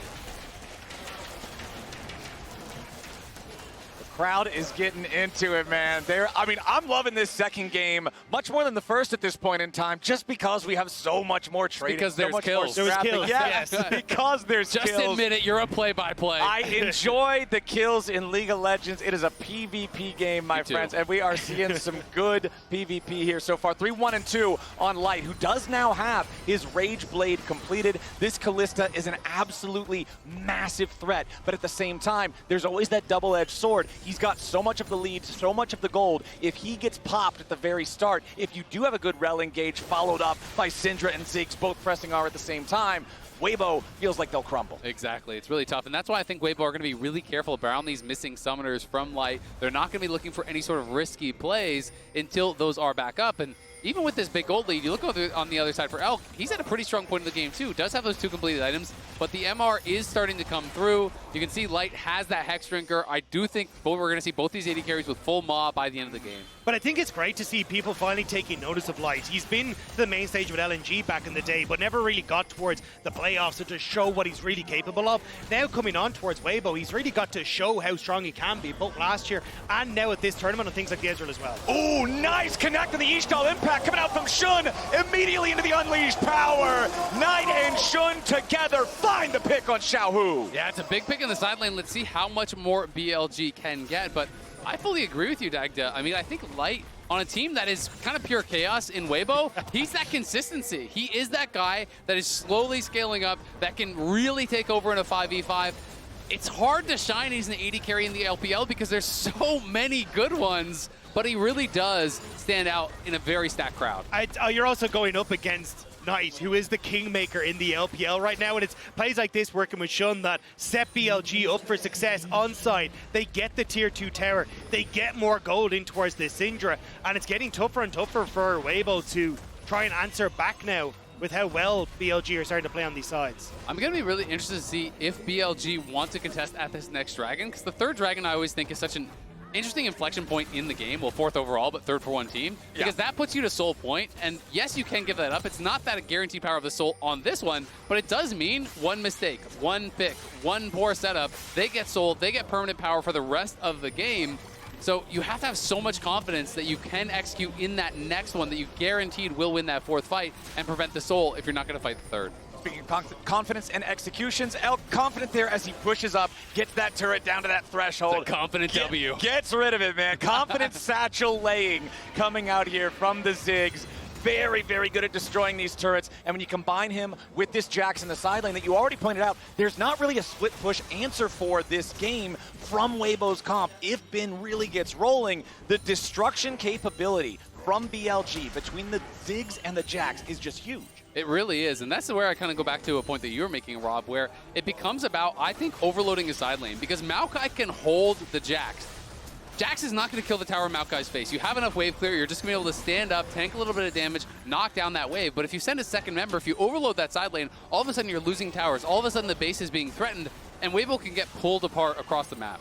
Crowd is getting into it, man. I'm loving this second game much more than the first at this point in time, just because we have so much more trading. Because there's kills. There's kills. Yes, because there's just kills. Just admit it, you're a play-by-play. I enjoy the kills in League of Legends. It is a PvP game, my friends, and we are seeing some good PvP here so far. 3-1-2 on Light, who does now have his Rage Blade completed. This Kalista is an absolutely massive threat, but at the same time, there's always that double-edged sword. He's got so much of the lead, so much of the gold. If he gets popped at the very start, if you do have a good Rell engage followed up by Syndra and Ziggs both pressing R at the same time, Weibo feels like they'll crumble. Exactly. It's really tough, and that's why I think Weibo are going to be really careful around these missing summoners from Light. They're not going to be looking for any sort of risky plays until those are back up, and even with this big gold lead, you look on the other side for Elk, he's at a pretty strong point in the game too. Does have those 2 completed items, but the MR is starting to come through. You can see Light has that Hex Drinker. I do think we're going to see both these AD carries with full maw by the end of the game. But I think it's great to see people finally taking notice of Light. He's been to the main stage with LNG back in the day, but never really got towards the playoffs to show what he's really capable of. Now coming on towards Weibo, he's really got to show how strong he can be, both last year and now at this tournament and things like the Ezreal as well. Ooh, nice connect to the Ishtal impact coming out from Shun, immediately into the unleashed power. Knight and Shun together find the pick on Xiaohu. Yeah, it's a big pick in the side lane. Let's see how much more BLG can get, but I fully agree with you, Dagda. I mean, I think Light on a team that is kind of pure chaos in Weibo, he's that consistency. He is that guy that is slowly scaling up, that can really take over in a 5v5. It's hard to shine he's an AD carry in the LPL because there's so many good ones, but he really does stand out in a very stacked crowd. You're also going up against Knight, who is the kingmaker in the LPL right now, and it's plays like this working with Shun that set BLG up for success on side. They get the tier 2 tower, they get more gold in towards the Syndra, and it's getting tougher and tougher for Weibo to try and answer back now with how well BLG are starting to play on these sides. I'm going to be really interested to see if BLG want to contest at this next dragon, because the third dragon I always think is such an interesting inflection point in the game. Well, 4th overall, but 3rd for one team. Because that puts you to Soul Point. And yes, you can give that up. It's not that a guaranteed power of the Soul on this one, but it does mean one mistake, one pick, one poor setup. They get sold, they get permanent power for the rest of the game. So you have to have so much confidence that you can execute in that next one that you guaranteed will win that 4th fight and prevent the Soul if you're not going to fight the 3rd. Speaking of confidence and executions, Elk confident there as he pushes up, gets that turret down to that threshold. The confident W. Gets rid of it, man. Confident satchel laying coming out here from the Ziggs. Very, very good at destroying these turrets. And when you combine him with this Jax in the side lane that you already pointed out, there's not really a split push answer for this game from Weibo's comp. If Bin really gets rolling, the destruction capability from BLG between the Ziggs and the Jax is just huge. It really is, and that's where I kind of go back to a point that you were making, Rob, where it becomes about, I think, overloading his side lane, because Maokai can hold the Jax. Jax is not going to kill the tower in Maokai's face. You have enough wave clear, you're just going to be able to stand up, tank a little bit of damage, knock down that wave, but if you send a second member, if you overload that side lane, all of a sudden you're losing towers, all of a sudden the base is being threatened, and Weibo can get pulled apart across the map.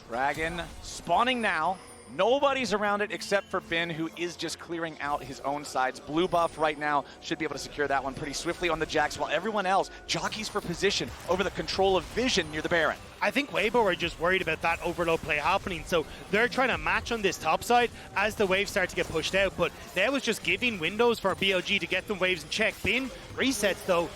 Dragon spawning now. Nobody's around it except for Bin, who is just clearing out his own sides. Blue buff right now should be able to secure that one pretty swiftly on the Jax, while everyone else jockeys for position over the control of vision near the Baron. I think Weibo are just worried about that overload play happening, so they're trying to match on this top side as the waves start to get pushed out, but that was just giving windows for BLG to get them waves in check. Bin resets, though.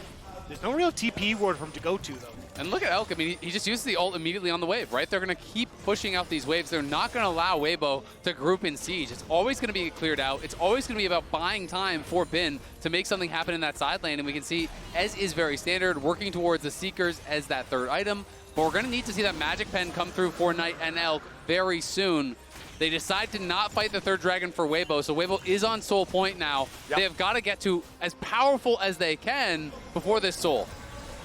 There's no real TP ward for him to go to, though. And look at Elk. I mean, he just uses the ult immediately on the wave, right? They're going to keep pushing out these waves. They're not going to allow Weibo to group in siege. It's always going to be cleared out. It's always going to be about buying time for Bin to make something happen in that side lane. And we can see Ez is very standard, working towards the Seekers as that 3rd item. But we're going to need to see that Magic Pen come through for Knight and Elk very soon. They decide to not fight the 3rd dragon for Weibo, so Weibo is on Soul Point now. Yep. They have got to get to as powerful as they can before this Soul.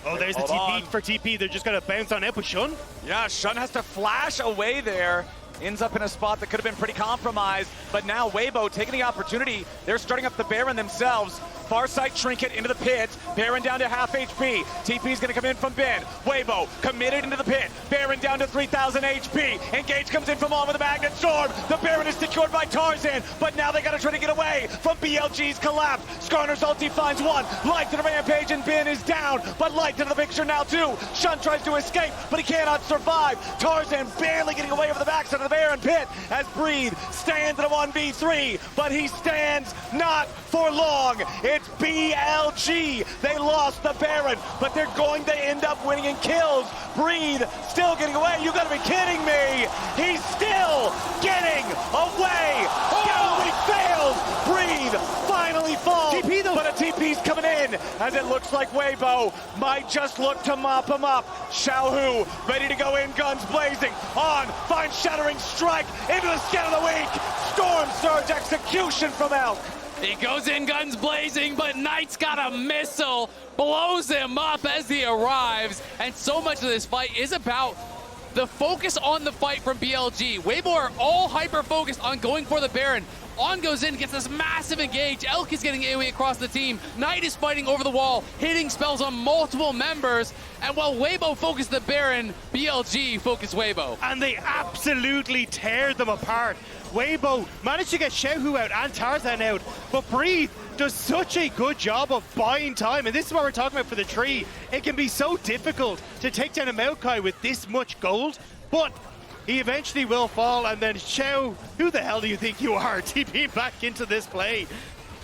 Oh, there's the TP for TP. They're just going to bounce on it with Shun. Yeah, Shun has to flash away there. Ends up in a spot that could have been pretty compromised. But now Weibo taking the opportunity. They're starting up the Baron themselves. Farsight Trinket into the pit. Baron down to half HP. TP's going to come in from Bin. Weibo committed into the pit. Baron down to 3,000 HP. Engage comes in from on with the Magnet Storm. The Baron is secured by Tarzan. But now they got to try to get away from BLG's collapse. Skarner's ulti finds one. Light to the rampage and Bin is down. But Light to the picture now too. Shun tries to escape, but he cannot survive. Tarzan barely getting away over the backside of the Baron pit as Breathe stands at a 1v3. But he stands not for long. It's BLG. They lost the Baron, but they're going to end up winning in kills. Breathe still getting away. You gotta be kidding me. He's still getting away. Scouting fails. Breathe finally falls. TP though. But a TP's coming in as it looks like Weibo might just look to mop him up. Xiaohu ready to go in, guns blazing. On, finds Shattering Strike into the skin of the weak. Storm Surge execution from Elk. He goes in guns blazing, but Knight's got a missile, blows him up as he arrives, and so much of this fight is about the focus on the fight from BLG. Weibo are all hyper-focused on going for the Baron. On goes in, gets this massive engage. Elk is getting AoE across the team. Knight is fighting over the wall, hitting spells on multiple members. And while Weibo focused the Baron, BLG focused Weibo. And they absolutely tear them apart. Weibo managed to get Xiaohu out and Tarzan out, but Breathe does such a good job of buying time, and this is what we're talking about for the tree. It can be so difficult to take down a Maokai with this much gold, but he eventually will fall, and then Xiao, who the hell do you think you are, TP back into this play,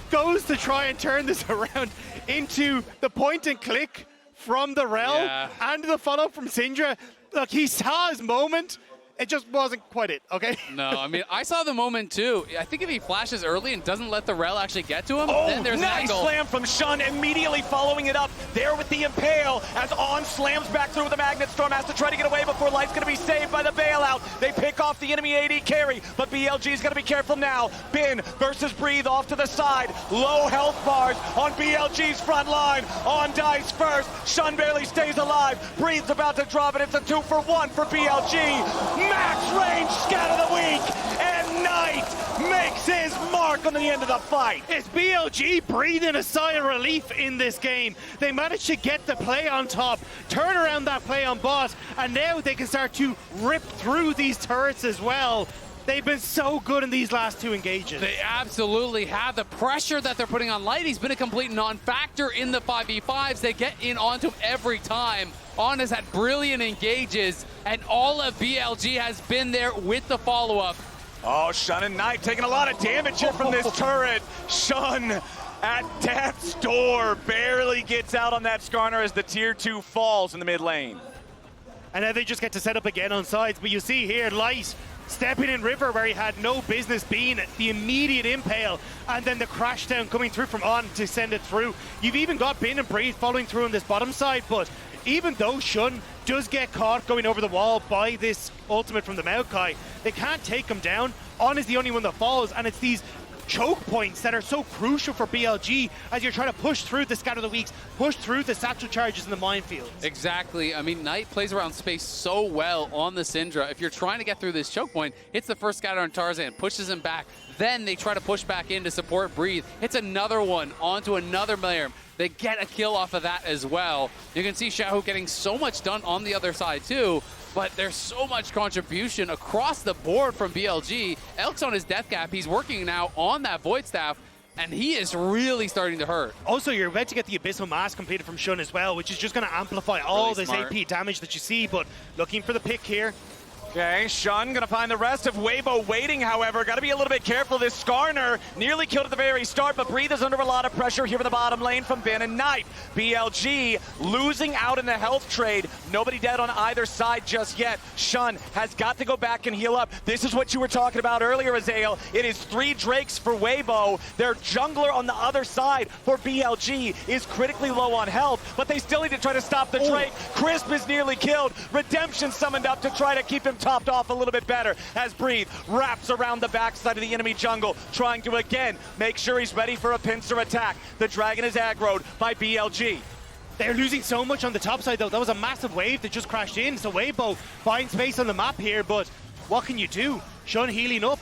goes to try and turn this around into the point and click from the Rell and the follow from Syndra. Look, he saw his moment. It just wasn't quite it, okay? No, I mean, I saw the moment too. I think if he flashes early and doesn't let the Rell actually get to him, then there's nice an angle. Slam from Shun, immediately following it up there with the Impale as On slams back through with the Magnet Storm, has to try to get away before Light's going to be saved by the bailout. They pick off the enemy AD carry, but BLG's going to be careful now. Bin versus Breathe off to the side. Low health bars on BLG's front line. On dies first. Shun barely stays alive. Breathe's about to drop it. It's a 2-for-1 for BLG. Max range scat of the week, and Knight Knight makes his mark on the end of the fight. It's BLG breathing a sigh of relief in this game. They managed to get the play on top, turn around that play on bot, and now they can start to rip through these turrets as well. They've been so good in these last 2 engages. They absolutely have. The pressure that they're putting on Light, he's been a complete non-factor in the 5v5s. They get in onto him every time. On has had brilliant engages, and all of BLG has been there with the follow-up. Oh, Shun and Knight taking a lot of damage here from this turret. Shun at death's door barely gets out on that Skarner as the tier 2 falls in the mid lane. And now they just get to set up again on sides. But you see here, Light stepping in river where he had no business being, the immediate impale, and then the crash down coming through from On to send it through. You've even got Bin and Breathe following through on this bottom side, but even though Shun does get caught going over the wall by this ultimate from the Maokai, they can't take him down. On is the only one that falls, and it's these choke points that are so crucial for BLG as you're trying to push through the Scatter the Weaks, push through the satchel charges in the minefields. Exactly. I mean, Knight plays around space so well on the Syndra. If you're trying to get through this choke point, hits the first scatter on Tarzan, pushes him back. Then they try to push back in to support Breathe. Hits another one onto another Miriam. They get a kill off of that as well. You can see Xiaohu getting so much done on the other side too, but there's so much contribution across the board from BLG. Elk's on his death cap. He's working now on that Void Staff, and he is really starting to hurt. Also, you're about to get the Abyssal Mask completed from Shun as well, which is just going to amplify all this AP damage that you see, but looking for the pick here. Okay, Shun gonna find the rest of Weibo waiting, however. Gotta be a little bit careful. This Skarner nearly killed at the very start, but Breathe is under a lot of pressure here in the bottom lane from Bin and Knight. BLG losing out in the health trade. Nobody dead on either side just yet. Shun has got to go back and heal up. This is what you were talking about earlier, Azael. It is 3 Drakes for Weibo. Their jungler on the other side for BLG is critically low on health, but they still need to try to stop the Drake. Crisp is nearly killed. Redemption summoned up to try to keep him topped off a little bit better as Breathe wraps around the backside of the enemy jungle, trying to again make sure he's ready for a pincer attack. The dragon is aggroed by BLG. They're losing so much on the top side though. That was a massive wave that just crashed in, so Weibo finds space on the map here, but what can you do? Shun healing up.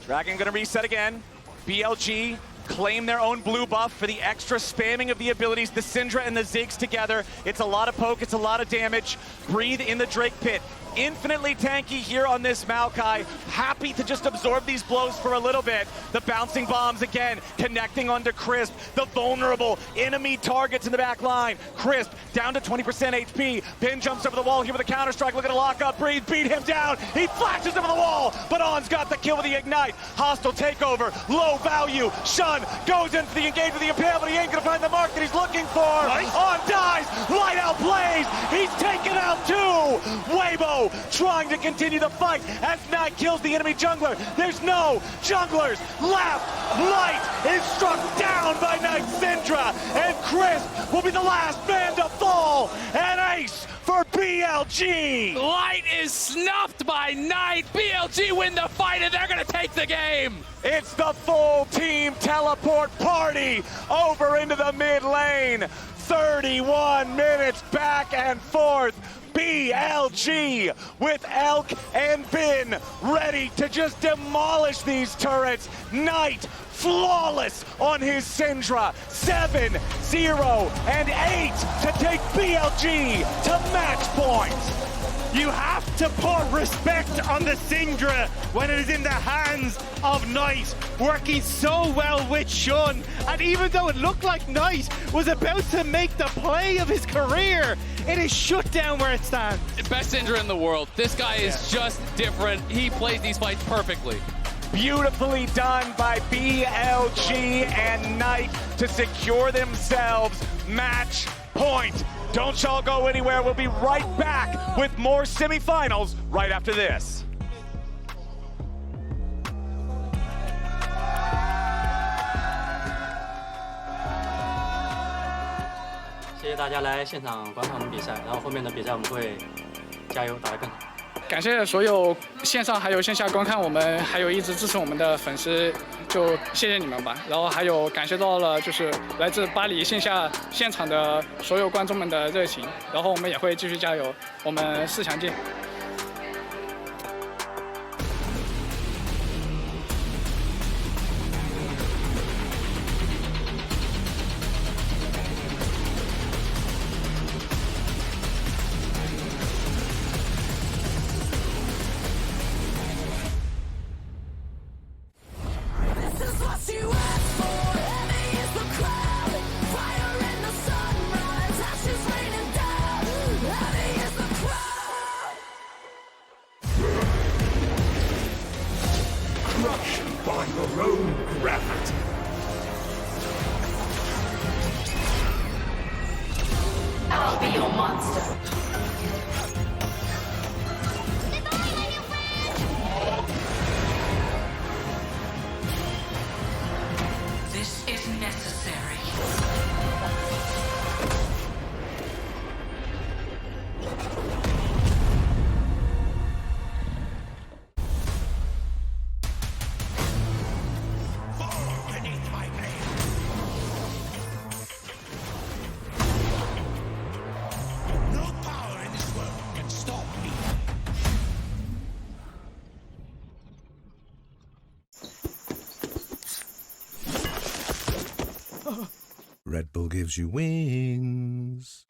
Dragon gonna reset again. BLG claim their own blue buff for the extra spamming of the abilities, the Syndra and the Ziggs together. It's a lot of poke, it's a lot of damage. Breathe in the Drake pit. Infinitely tanky here on this Maokai. Happy to just absorb these blows for a little bit. The bouncing bombs again, connecting onto Crisp. The vulnerable enemy targets in the back line. Crisp down to 20% HP. Bin jumps over the wall here with a counter strike. Look at a lockup. Breathe, beat him down. He flashes over the wall, but On's got the kill with the ignite. Hostile takeover, low value. Shun goes into the engage with the impale, but he ain't gonna find the mark that he's looking for. Nice. On dies, light out blaze. He's taken out 2. Weibo trying to continue the fight as Knight kills the enemy jungler. There's no junglers left. Light is struck down by Knight Syndra, and Crisp will be the last man to fall. And ace for BLG. Light is snuffed by Knight. BLG win the fight, and they're going to take the game. It's the full team teleport party over into the mid lane. 31 minutes back and forth. BLG with Elk and Bin ready to just demolish these turrets. Knight flawless on his Syndra. 7, 0, and 8 to take BLG to match point. You have to put respect on the Syndra when it is in the hands of Knight, working so well with Shun. And even though it looked like Knight was about to make the play of his career, it is shut down where it stands. Best Syndra in the world. This guy is just different. He plays these fights perfectly. Beautifully done by BLG and Knight to secure themselves match point. Don't y'all go anywhere. We'll be right back with more semifinals right after this. 谢谢大家来现场观看我们比赛，然后后面的比赛我们会加油打得更好。感谢所有线上还有线下观看我们，还有一直支持我们的粉丝，就谢谢你们吧。然后还有感谢到了就是来自巴黎线下现场的所有观众们的热情，然后我们也会继续加油，我们4强见。monster. This is necessary. Red Bull gives you wings.